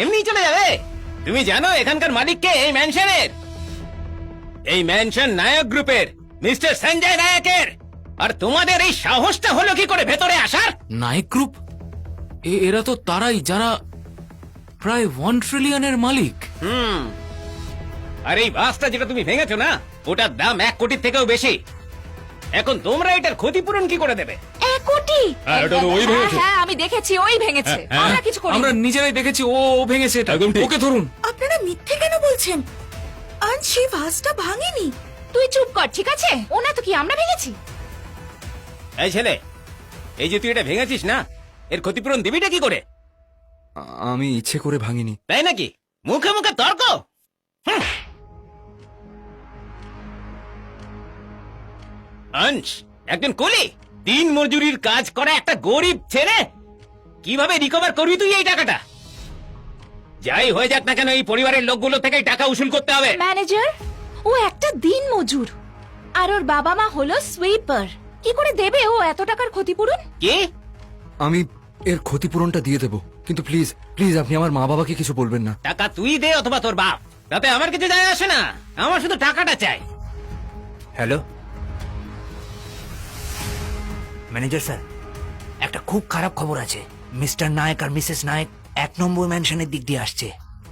এমনি চলে যাবে? তুমি জানো এখানকার মালিক কে এই ম্যানশনের? এই ম্যানশন নায়ক গ্রুপের মিস্টার সঞ্জয় নায়কের। আর তোমাদের এই সাহসটা হলো কি করে ভেতরে আসার? নাইক গ্রুপ? এরা তো তারাই যারা প্রায় 1 ট্রিলিয়নের মালিক। আর এই বাসটা যেটা তুমি ভেঙেছো না, ওটার দাম 1 কোটির থেকেও বেশি। এখন তোমরা এটার ক্ষতিপূরণ কি করে দেবে? 1 কোটি? আর ওটা তো ওই ভেঙেছে। হ্যাঁ আমি দেখেছি, ওই ভেঙেছে। আমরা কিছু করিনি। আমরা নিজেরাই দেখেছি, ও ভেঙেছে এটা। একদম ঠিক। ওকে ধরুন। আপনারা মিথ্যে কেন বলছেন? আজ সেই ভাসটা ভাঙেনি। তুই চুপ কর, ঠিক আছে? ওনা তো কি আমরা ভেঙেছি? এই ছেলে, এই যে তুই এটা ভেঙেছিস না, এর ক্ষতিপূরণ দিবিটা কি করে? আমি ইচ্ছে করে ভাঙিনি। তাই নাকি? মুখে মুখে তর্ক। আংশ একজন কুলি, দিন মজুরির কাজ করে একটা গরিব ছেলে, কিভাবে রিকভার করবি তুই এই টাকাটা? যাই হয়ে যাক না কেন, এই পরিবারের লোকগুলো থেকে টাকা উসুল করতে হবে। ম্যানেজার, ও একটা দিন মজুর, আর ওর বাবা মা হলো সুইপার। কি করে দেবে ও এত টাকার ক্ষতিপূরণ? কি? আমি এর ক্ষতিপূরণটা দিয়ে দেবো, কিন্তু প্লিজ প্লিজ আপনি আমার মা বাবাকে কিছু বলবেন না। টাকা তুই দে অথবা তোর বাপ, তাতে আমার কিছু যায় আসে না। আমার শুধু টাকাটা চাই। হ্যালো ম্যানেজার স্যার, একটা খুব খারাপ খবর আছে। মিস্টার নায়ক আর মিসেস নায়ক 1 নম্বর ম্যানশনের দিক দিয়ে আসছে।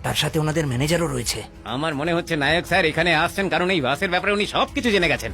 তার সাথে ওনাদের ম্যানেজারও রয়েছে। আমার মনে হচ্ছে নায়ক স্যার এখানে আসছেন কারণ এই বাসের ব্যাপারে উনি সবকিছু জেনে গেছেন।